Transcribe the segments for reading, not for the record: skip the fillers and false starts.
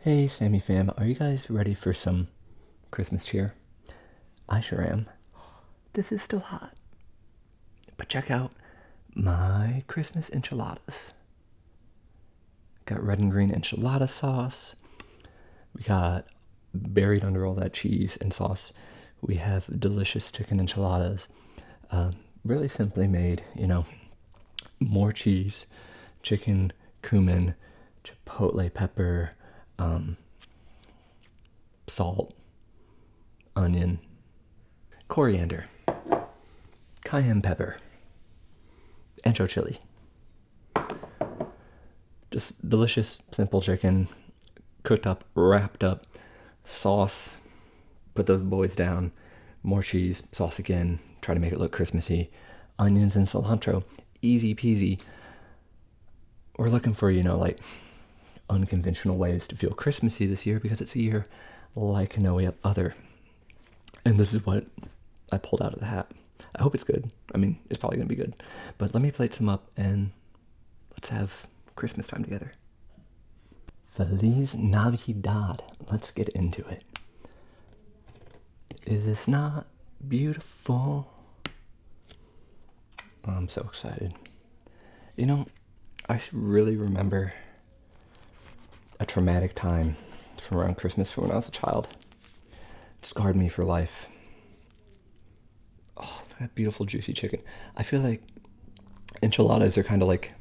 Hey, Sammy fam, are you guys ready for some Christmas cheer? I sure am. This is still hot. But check out my Christmas enchiladas. Got red and green enchilada sauce. We got, buried under all that cheese and sauce, we have delicious chicken enchiladas. Really simply made, more cheese, chicken, cumin, chipotle pepper, salt, onion, coriander, cayenne pepper, ancho chili. Just delicious, simple chicken, cooked up, wrapped up, sauce, put those boys down, more cheese, sauce again, try to make it look Christmassy, onions and cilantro, easy peasy. We're looking for, unconventional ways to feel Christmassy this year because it's a year like no other. And this is what I pulled out of the hat. I hope it's good. I mean, it's probably going to be good. But let me plate some up and let's have Christmas time together. Feliz Navidad. Let's get into it. Is this not beautiful? Oh, I'm so excited. I should really remember a traumatic time from around Christmas from when I was a child. It scarred me for life. Oh, that beautiful juicy chicken. I feel like enchiladas are kind of like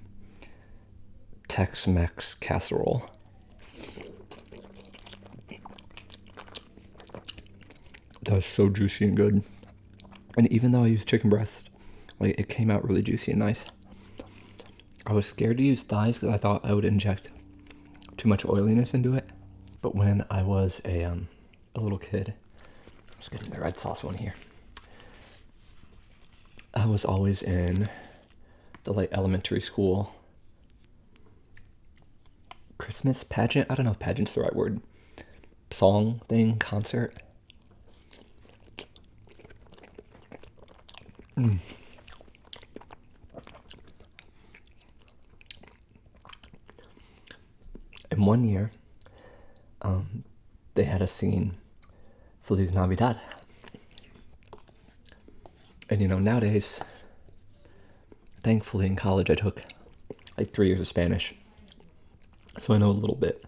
Tex-Mex casserole. That was so juicy and good. And even though I used chicken breast, it came out really juicy and nice. I was scared to use thighs because I thought I would inject too much oiliness into it. But when I was a little kid, I'm just getting the red sauce one here. I was always in the elementary school Christmas pageant. I don't know if pageant's the right word. Song thing, concert. And 1 year, they had us singing Feliz Navidad. And nowadays, thankfully in college I took 3 years of Spanish, so I know a little bit.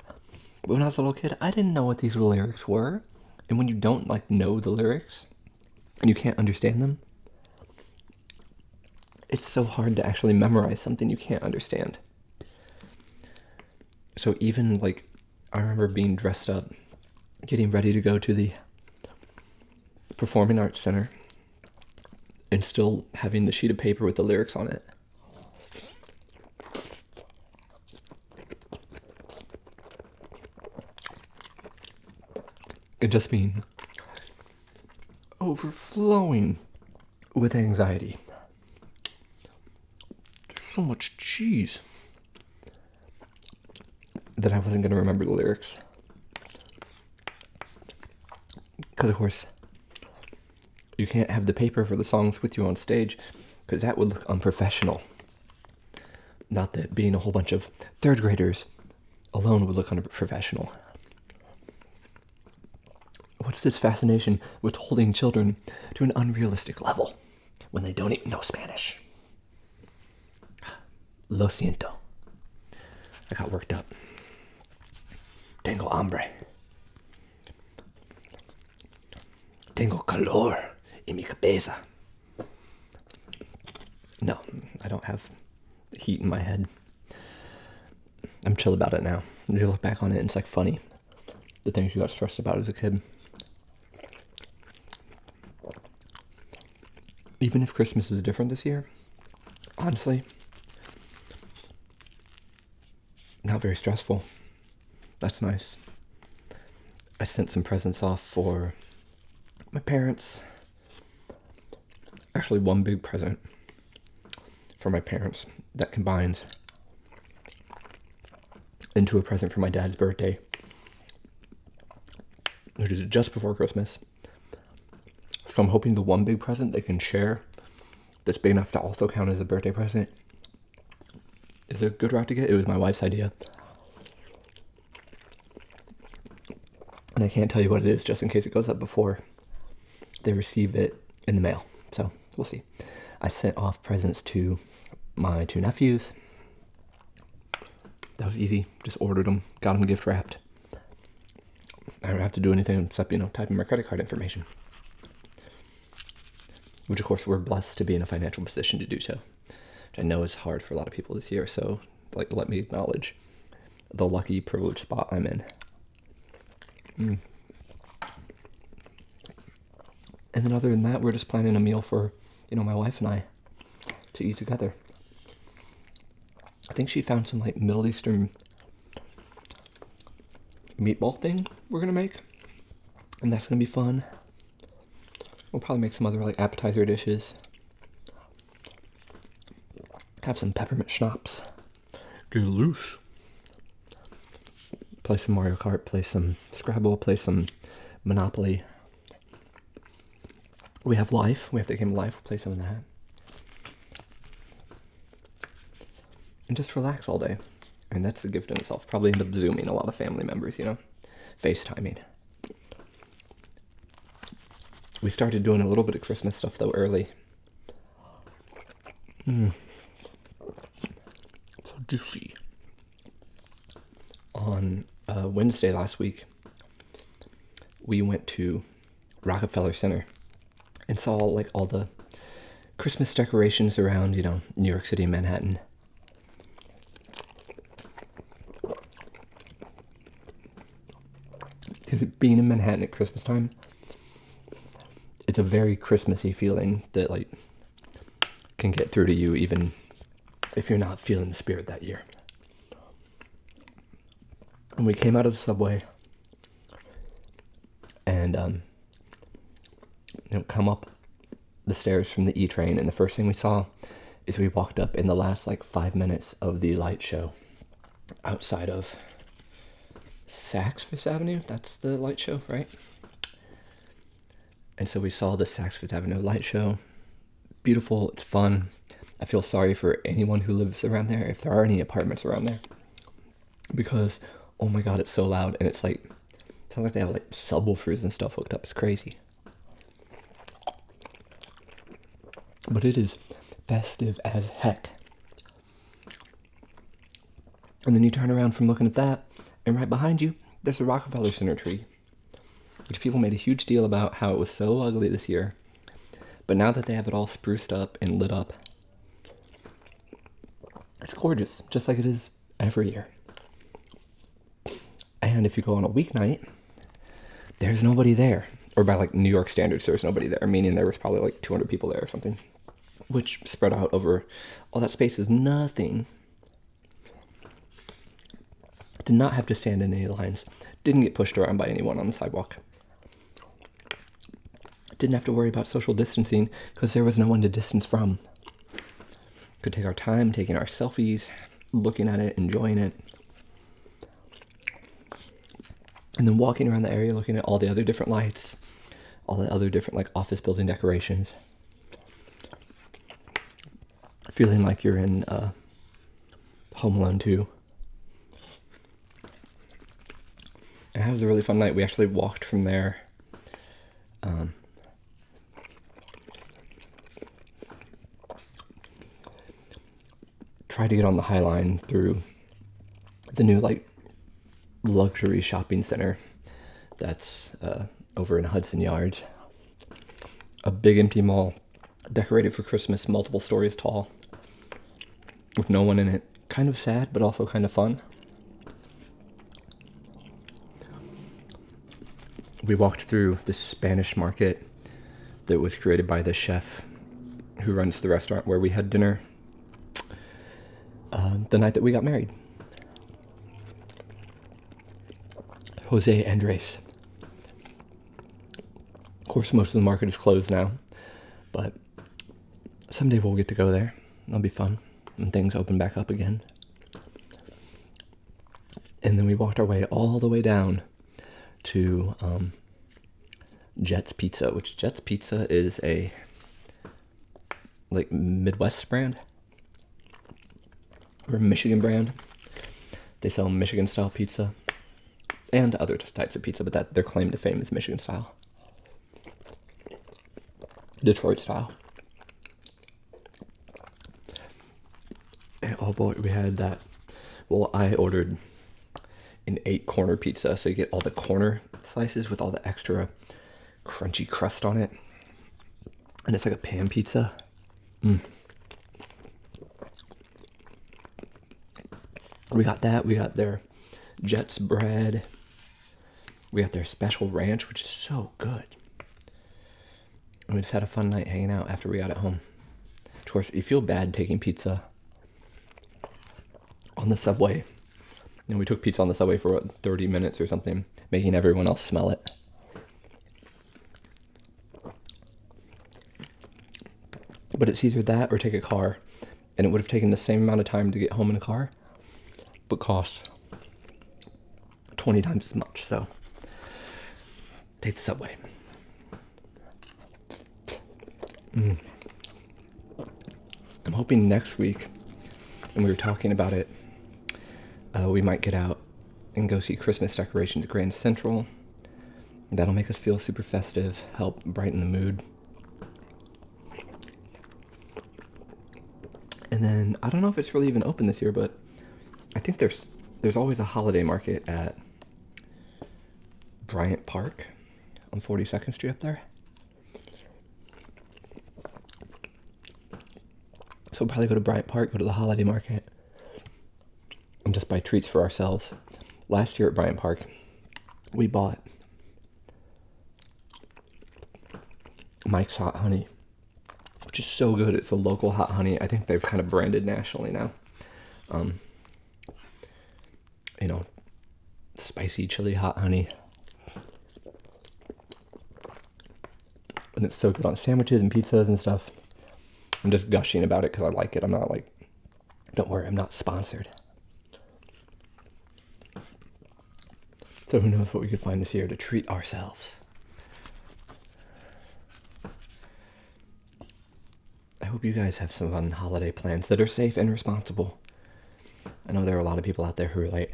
But when I was a little kid, I didn't know what these lyrics were. And when you don't know the lyrics and you can't understand them, it's so hard to actually memorize something you can't understand. So even I remember being dressed up, getting ready to go to the Performing Arts Center, and still having the sheet of paper with the lyrics on it. And just being overflowing with anxiety. There's so much cheese that I wasn't going to remember the lyrics. Because, of course, you can't have the paper for the songs with you on stage, because that would look unprofessional. Not that being a whole bunch of third graders alone would look unprofessional. What's this fascination with holding children to an unrealistic level when they don't even know Spanish? Lo siento. I got worked up. Tengo hambre. Tengo calor en mi cabeza. No, I don't have heat in my head. I'm chill about it now. You look back on it and it's funny. The things you got stressed about as a kid. Even if Christmas is different this year, honestly, not very stressful. That's nice. I sent some presents off for my parents. Actually, one big present for my parents that combines into a present for my dad's birthday, which is just before Christmas. So I'm hoping the one big present they can share that's big enough to also count as a birthday present is a good route to get. It was my wife's idea. And I can't tell you what it is just in case it goes up before they receive it in the mail. So we'll see. I sent off presents to my 2 nephews. That was easy. Just ordered them, got them gift wrapped. I don't have to do anything except, type in my credit card information. Which, of course, we're blessed to be in a financial position to do so. Which I know is hard for a lot of people this year, so, let me acknowledge the lucky, privileged spot I'm in. And then other than that, we're just planning a meal for, my wife and I to eat together. I think she found some, Middle Eastern meatball thing we're going to make. And that's going to be fun. We'll probably make some other, appetizer dishes. Have some peppermint schnapps. Get loose. Play some Mario Kart, play some Scrabble, play some Monopoly. We have Life. We have the game Life. We'll play some of that. And just relax all day. And that's a gift in itself. Probably end up Zooming a lot of family members, FaceTiming. We started doing a little bit of Christmas stuff, though, early. So juicy. On Wednesday last week, we went to Rockefeller Center and saw, all the Christmas decorations around, New York City and Manhattan. Being in Manhattan at Christmas time, it's a very Christmassy feeling that, can get through to you even if you're not feeling the spirit that year. And we came out of the subway and, come up the stairs from the E train, and the first thing we saw is we walked up in the last, 5 minutes of the light show outside of Saks Fifth Avenue. That's the light show, right? And so we saw the Saks Fifth Avenue light show. Beautiful. It's fun. I feel sorry for anyone who lives around there, if there are any apartments around there, because, oh my god, it's so loud, and it's sounds like they have subwoofers and stuff hooked up. It's crazy. But it is festive as heck. And then you turn around from looking at that, and right behind you, there's the Rockefeller Center tree, which people made a huge deal about how it was so ugly this year. But now that they have it all spruced up and lit up, it's gorgeous, just like it is every year. And if you go on a weeknight, there's nobody there. Or by New York standards, there's nobody there, meaning there was probably 200 people there or something, which spread out over all that space is nothing. Did not have to stand in any lines. Didn't get pushed around by anyone on the sidewalk. Didn't have to worry about social distancing because there was no one to distance from. Could take our time taking our selfies, looking at it, enjoying it. And then walking around the area looking at all the other different lights, all the other different office building decorations. Feeling like you're in Home Alone 2. And it was a really fun night. We actually walked from there. Tried to get on the High Line through the new luxury shopping center that's over in Hudson Yards. A big empty mall decorated for Christmas, multiple stories tall, with no one in it. Kind of sad, but also kind of fun. We walked through the Spanish market that was created by the chef who runs the restaurant where we had dinner the night that we got married. Jose Andres. Of course, most of the market is closed now, but someday we'll get to go there. That'll be fun when things open back up again. And then we walked our way all the way down to Jet's Pizza, which Jet's Pizza is a Midwest brand or Michigan brand. They sell Michigan style pizza. and other types of pizza, but that their claim to fame is Michigan style, Detroit style. And oh boy, we had that. Well, I ordered an 8-corner pizza, so you get all the corner slices with all the extra crunchy crust on it, and it's like a pan pizza. We got that. We got their Jets bread. We got their special ranch, which is so good. And we just had a fun night hanging out after we got it home. Of course, you feel bad taking pizza on the subway. You know, we took pizza on the subway for 30 minutes or something, making everyone else smell it. But it's either that or take a car, and it would have taken the same amount of time to get home in a car, but cost 20 times as much. So take the subway. I'm hoping next week, and we were talking about it, we might get out and go see Christmas decorations at Grand Central. That'll make us feel super festive, help brighten the mood. And then, I don't know if it's really even open this year, but I think there's always a holiday market at Bryant Park on 42nd Street up there. So we'll probably go to Bryant Park, go to the holiday market, and just buy treats for ourselves. Last year at Bryant Park, we bought Mike's Hot Honey, which is so good. It's a local hot honey. I think they've kind of branded nationally now. You know, spicy chili hot honey. And it's so good on sandwiches and pizzas and stuff. I'm just gushing about it because I like it. I'm not like, don't worry, I'm not sponsored. So who knows what we could find this year to treat ourselves. I hope you guys have some fun holiday plans that are safe and responsible. I know there are a lot of people out there who are like,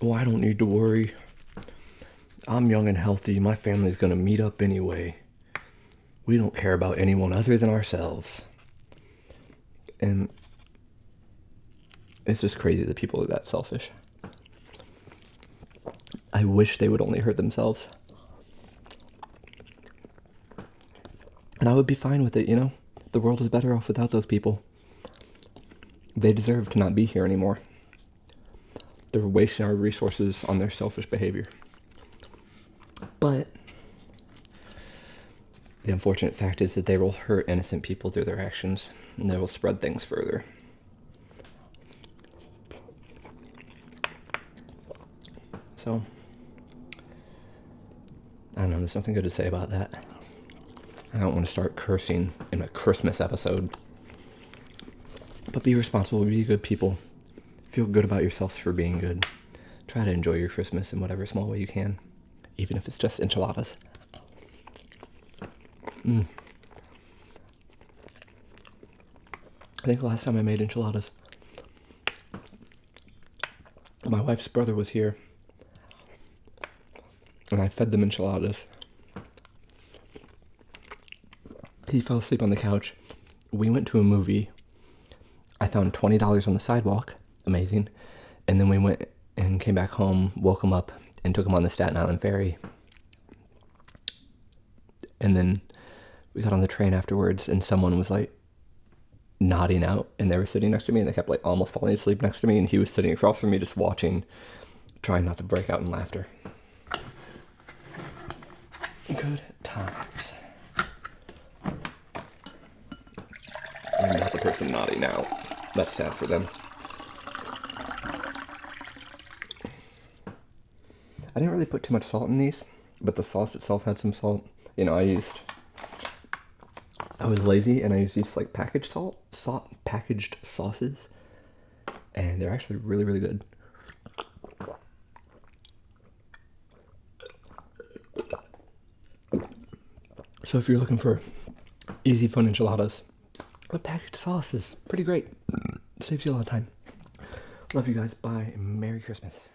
well, I don't need to worry. I'm young and healthy. My family's going to meet up anyway. We don't care about anyone other than ourselves. And it's just crazy that people are that selfish. I wish they would only hurt themselves. And I would be fine with it, you know? The world is better off without those people. They deserve to not be here anymore. They're wasting our resources on their selfish behavior. But the unfortunate fact is that they will hurt innocent people through their actions, and they will spread things further. So, I don't know, there's nothing good to say about that. I don't want to start cursing in a Christmas episode. But be responsible, be good people. Feel good about yourselves for being good. Try to enjoy your Christmas in whatever small way you can, even if it's just enchiladas. I think the last time I made enchiladas, my wife's brother was here, and I fed them enchiladas. He fell asleep on the couch. We went to a movie. I found $20 on the sidewalk. Amazing. And then we went and came back home, woke him up, and took him on the Staten Island ferry. And then we got on the train afterwards, and someone was like nodding out, and they were sitting next to me, and they kept like almost falling asleep next to me, and he was sitting across from me just watching, trying not to break out in laughter. Good times. I'm not the person nodding out. That's sad for them. I didn't really put too much salt in these, but the sauce itself had some salt. You know, I was lazy and I used these like packaged packaged sauces, and they're actually really, really good. So if you're looking for easy, fun enchiladas, a packaged sauce is pretty great. Saves you a lot of time. Love you guys. Bye. Merry Christmas.